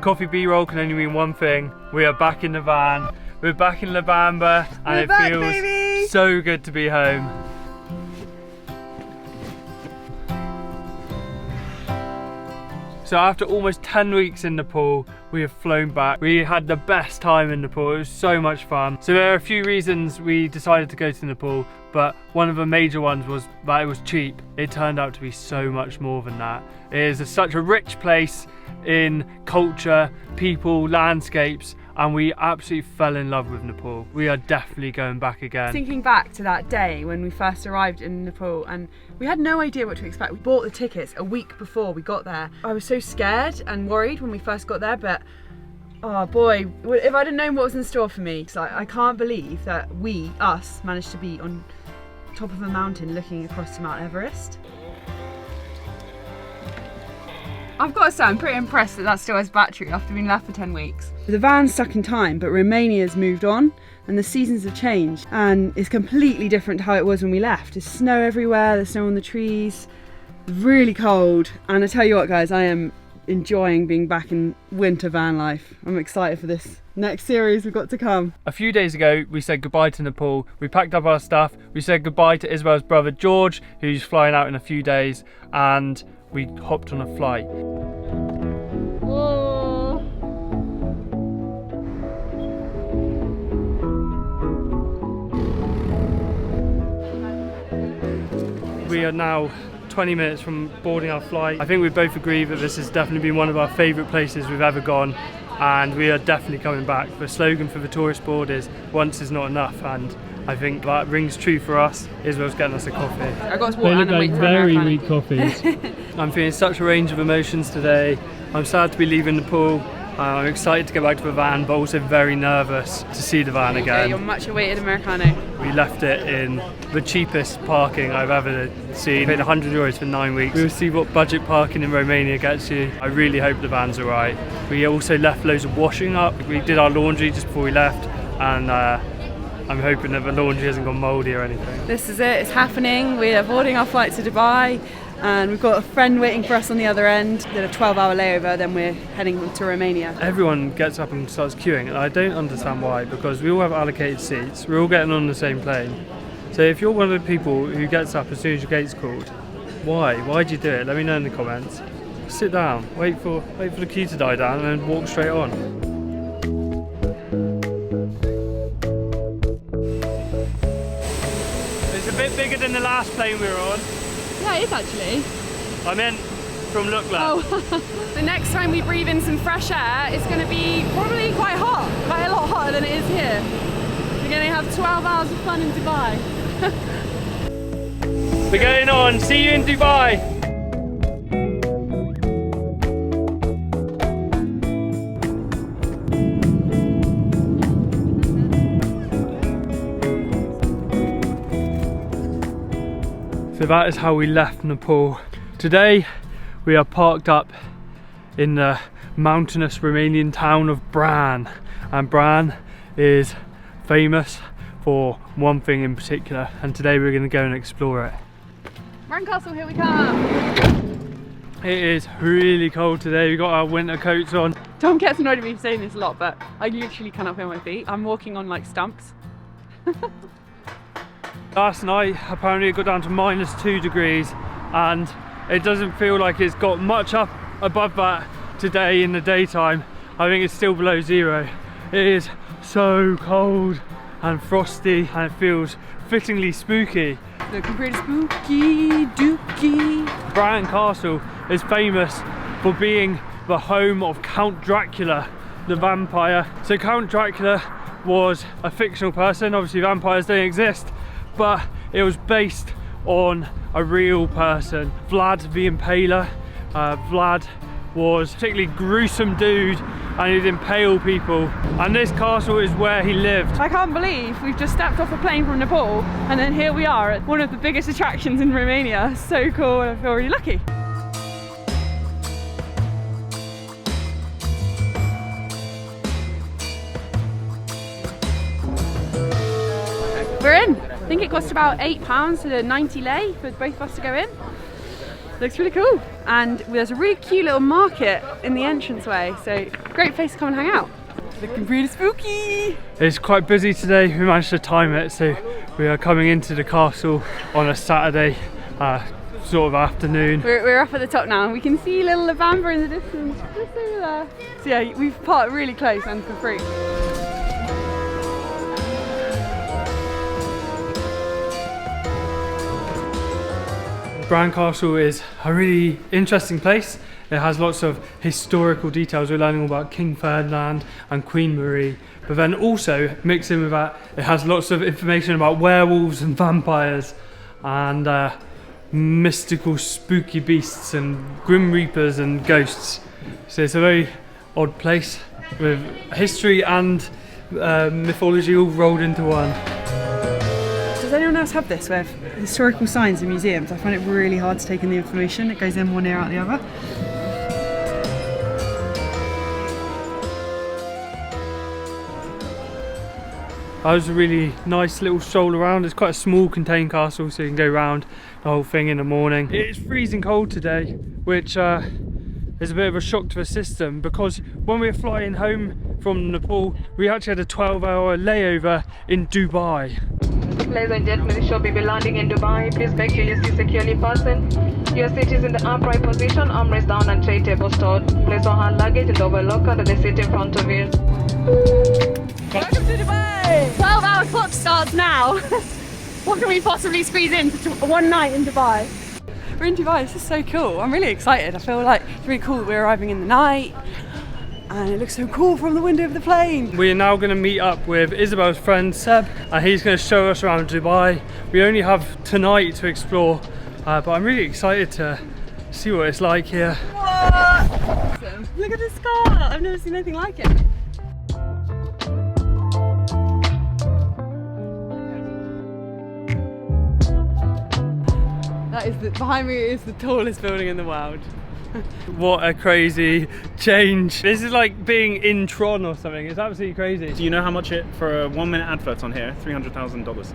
coffee B-roll can only mean one thing. We are back in the van. We're back in La Bamba and it feels so good to be home. So after almost 10 weeks in Nepal, we have flown back. We had the best time in Nepal. It was so much fun. So there are a few reasons we decided to go to Nepal, but one of the major ones was that it was cheap. It turned out to be so much more than that. It is such a rich place in culture, people, landscapes, and we absolutely fell in love with Nepal. We are definitely going back again. Thinking back to that day when we first arrived in Nepal, and we had no idea what to expect. We bought the tickets a week before we got there. I was so scared and worried when we first got there, but oh boy, if I'd have known what was in store for me. So I can't believe that us, managed to be on top of a mountain looking across to Mount Everest. I've got to say, I'm pretty impressed that still has battery after being left for 10 weeks. The van's stuck in time, but Romania's moved on and the seasons have changed and it's completely different to how it was when we left. There's snow everywhere, there's snow on the trees, really cold, and I tell you what guys, I am enjoying being back in winter van life. I'm excited for this next series we've got to come. A few days ago we said goodbye to Nepal. We packed up our stuff, we said goodbye to Isabel's brother George, who's flying out in a few days, and we hopped on a flight. Whoa. We are now 20 minutes from boarding our flight. I think we both agree that this has definitely been one of our favourite places we've ever gone, and we are definitely coming back. The slogan for the tourist board is "once is not enough," and I think that rings true for us. Israel's getting us a coffee. I got us water and wait for very weak coffees. I'm feeling such a range of emotions today. I'm sad to be leaving Nepal. I'm excited to get back to the van, but also very nervous to see the van again. Your much awaited Americano. We left it in the cheapest parking I've ever seen. Paid €100 for 9 weeks. We'll see what budget parking in Romania gets you. I really hope the van's alright. We also left loads of washing up. We did our laundry just before we left, and I'm hoping that the laundry hasn't gone mouldy or anything. This is it, it's happening. We are boarding our flight to Dubai and we've got a friend waiting for us on the other end. Did a 12-hour layover, then we're heading to Romania. Everyone gets up and starts queuing, and I don't understand why, because we all have allocated seats. We're all getting on the same plane. So if you're one of the people who gets up as soon as your gate's called, why? Why'd you do it? Let me know in the comments. Sit down, wait for the queue to die down, and then walk straight on. It's a bit bigger than the last plane we were on. Yeah, it is actually. I meant from look like. Oh. The next time we breathe in some fresh air, it's going to be probably quite hot, quite a lot hotter than it is here. We're going to have 12 hours of fun in Dubai. We're going on. See you in Dubai. So that is how we left Nepal. Today we are parked up in the mountainous Romanian town of Bran, and Bran is famous for one thing in particular, and today we're going to go and explore it. Bran Castle, here we come! It is really cold today. We've got our winter coats on. Tom gets annoyed at me saying this a lot, but I literally cannot feel my feet. I'm walking on like stumps. Last night apparently it got down to -2 degrees, and it doesn't feel like it's got much up above that today in the daytime. I think it's still below 0. It is so cold and frosty, and it feels fittingly spooky. Looking pretty spooky, dooky. Bran Castle is famous for being the home of Count Dracula, the vampire. So Count Dracula was a fictional person. Obviously vampires don't exist, but it was based on a real person, Vlad the Impaler. Vlad was a particularly gruesome dude, and he'd impale people, and this castle is where he lived. I can't believe we've just stepped off a plane from Nepal, and then here we are at one of the biggest attractions in Romania. So cool, and I feel really lucky. We're in. I think it cost about £8 to 90 lei for both of us to go in. Looks really cool. And there's a really cute little market in the entranceway, so great place to come and hang out. Looking pretty spooky. It's quite busy today. We managed to time it, so we are coming into the castle on a Saturday sort of afternoon. We're up at the top now and we can see little Lavamba in the distance, just over there. So yeah, we've parked really close and for free. Bran Castle is a really interesting place. It has lots of historical details. We're learning all about King Ferdinand and Queen Marie, but then also mixed in with that, it has lots of information about werewolves and vampires and mystical spooky beasts and grim reapers and ghosts. So it's a very odd place with history and mythology all rolled into one. Does anyone else have this with historical signs in museums? I find it really hard to take in the information. It goes in one ear out the other. That was a really nice little stroll around. It's quite a small contained castle, so you can go around the whole thing in the morning. It's freezing cold today, which is a bit of a shock to the system, because when we were flying home from Nepal, we actually had a 12-hour layover in Dubai. Ladies and gentlemen, the ship will be landing in Dubai. Please make sure your seat securely fastened. Your seat is in the upright position, armrest down and tray table stored. Place your hand luggage in the over locker to the seat in front of you. Welcome to Dubai! 12-hour clock starts now. What can we possibly squeeze in for one night in Dubai? We're in Dubai, this is so cool. I'm really excited. I feel like it's really cool that we're arriving in the night and it looks so cool from the window of the plane. We are now going to meet up with Isabel's friend Seb, and he's going to show us around Dubai. We only have tonight to explore, but I'm really excited to see what it's like here. What? Awesome. Look at this car, I've never seen anything like it. Behind me is the tallest building in the world. What a crazy change. This is like being in Tron or something. It's absolutely crazy. Do you know how much it for a 1-minute advert on here? $300,000.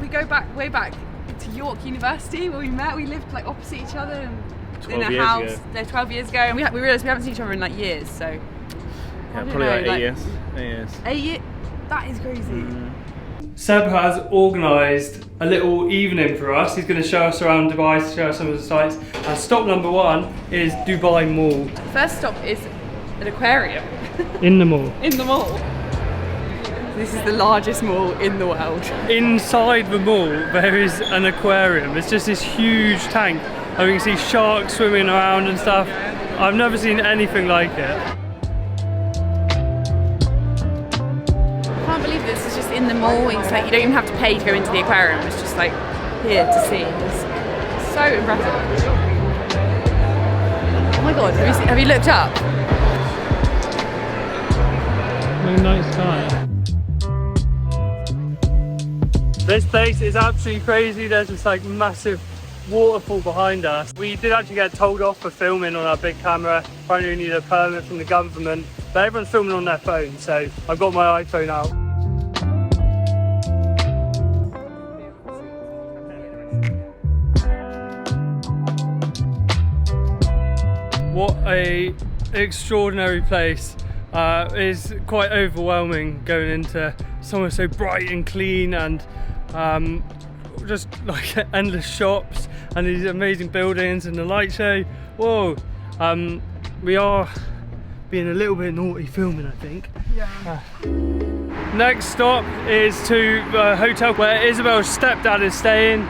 We go back way back to York University where we met. We lived like opposite each other and in a house. No, 12 years ago, and we realised we haven't seen each other in like years. So yeah, probably like 8 years. 8 years. 8 years. That is crazy. Seb has organised a little evening for us. He's going to show us around Dubai, to show us some of the sights. And stop number 1 is Dubai Mall. First stop is an aquarium. In the mall. In the mall. This is the largest mall in the world. Inside the mall there is an aquarium. It's just this huge tank. And we can see sharks swimming around and stuff. I've never seen anything like it. This is just in the mall. It's like you don't even have to pay to go into the aquarium. It's just like here to see. It's so impressive. Oh my god, have you looked up? What a nice sky. This place is absolutely crazy. There's this like massive waterfall behind us. We did actually get told off for filming on our big camera. Apparently we need a permit from the government, but everyone's filming on their phone, so I've got my iPhone out. What a extraordinary place. It's quite overwhelming going into somewhere so bright and clean and just like endless shops and these amazing buildings and the light show. Whoa! We are being a little bit naughty filming, I think. Yeah. Next stop is to the hotel where Isabel's stepdad is staying.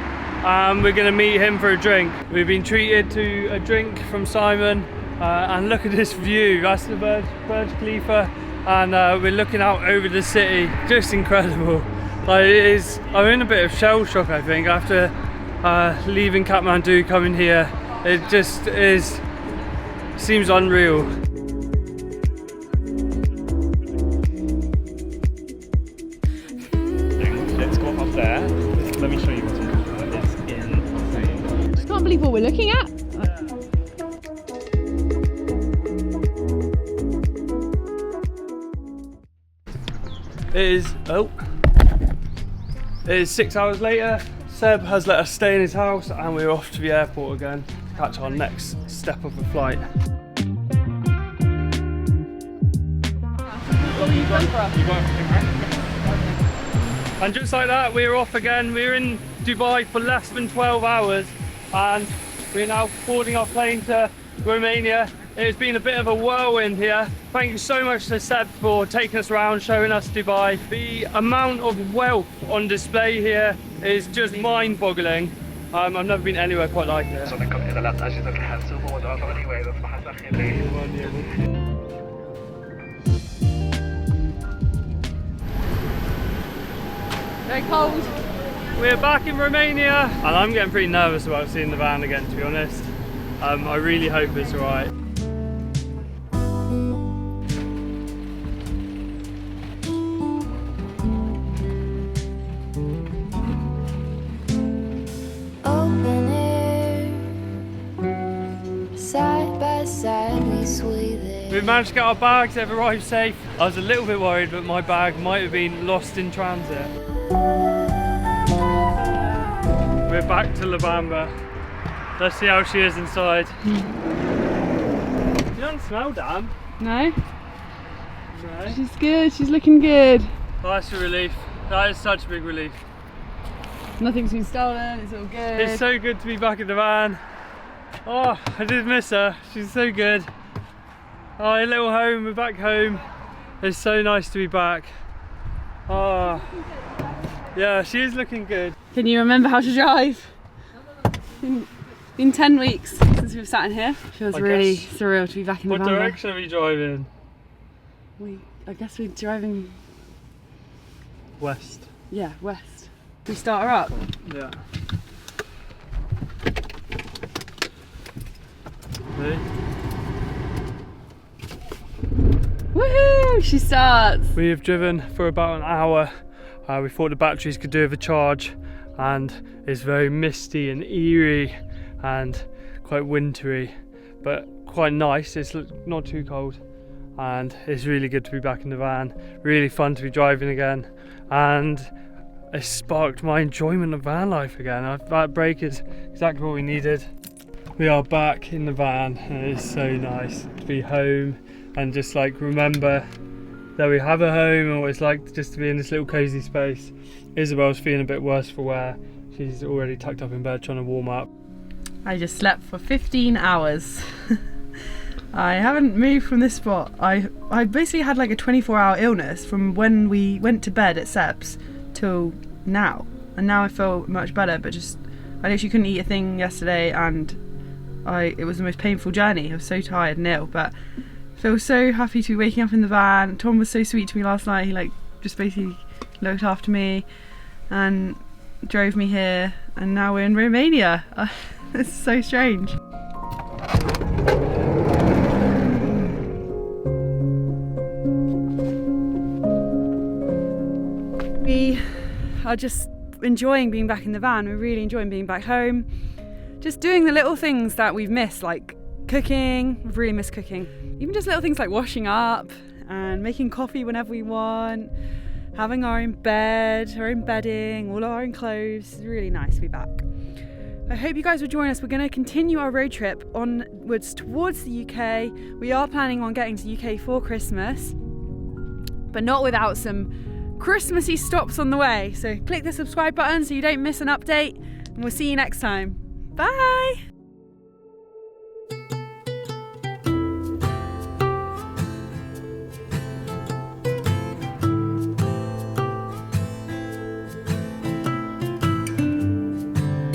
We're going to meet him for a drink. We've been treated to a drink from Simon, and look at this view. That's the Burj Khalifa, and we're looking out over the city. Just incredible. Like, it is. I'm in a bit of shell shock, I think, after leaving Kathmandu, coming here. It just seems unreal. Let's go up there. Let me show you what's insane. I just can't believe what we're looking at. It is 6 hours later. Seb has let us stay in his house and we're off to the airport again. catch our next step of the flight. And just like that, we're off again. We're in Dubai for less than 12 hours and we're now boarding our plane to Romania. It's been a bit of a whirlwind here. Thank you so much to Seb for taking us around, showing us Dubai. The amount of wealth on display here is just mind-boggling. I've never been anywhere quite like it. Very cold. We're back in Romania and I'm getting pretty nervous about seeing the van again, to be honest. I really hope it's alright. Open air, side by side we sway there. We've managed to get our bags, they've arrived safe. I was a little bit worried that my bag might have been lost in transit. We're back to La Bamba. Let's see how she is inside. You don't smell damp. No? No. She's good, she's looking good. Oh, that's a relief. That is such a big relief. Nothing's been stolen, it's all good. It's so good to be back in the van. Oh, I did miss her. She's so good. Oh, a little home, we're back home. It's so nice to be back. Oh, yeah, she is looking good. Can you remember how to drive? Been 10 weeks since we've sat in here. Feels really surreal to be back in the van. What direction are we driving? I guess we're driving... West. Yeah, west. We start her up? Yeah. Ready? Woohoo! She starts! We have driven for about an hour. We thought the batteries could do with a charge and it's very misty and eerie and quite wintry, but quite nice. It's not too cold and it's really good to be back in the van. Really fun to be driving again and it sparked my enjoyment of van life again. That break is exactly what we needed. We are back in the van and it is so nice to be home and just like remember that we have a home and what it's like just to be in this little cozy space. Isabel's feeling a bit worse for wear. She's already tucked up in bed trying to warm up. I just slept for 15 hours. I haven't moved from this spot. I basically had like a 24-hour illness from when we went to bed at Seb's till now. And now I feel much better, but just I literally couldn't eat a thing yesterday and it was the most painful journey. I was so tired and ill, but I feel so happy to be waking up in the van. Tom was so sweet to me last night. He like just basically looked after me and drove me here, and now we're in Romania. It's so strange. We are just enjoying being back in the van. We're really enjoying being back home. Just doing the little things that we've missed, like cooking. We've really missed cooking. Even just little things like washing up and making coffee whenever we want, having our own bed, our own bedding, all our own clothes. It's really nice to be back. I hope you guys will join us. We're going to continue our road trip onwards towards the UK. We are planning on getting to the UK for Christmas, but not without some Christmassy stops on the way. So click the subscribe button so you don't miss an update, and we'll see you next time. Bye!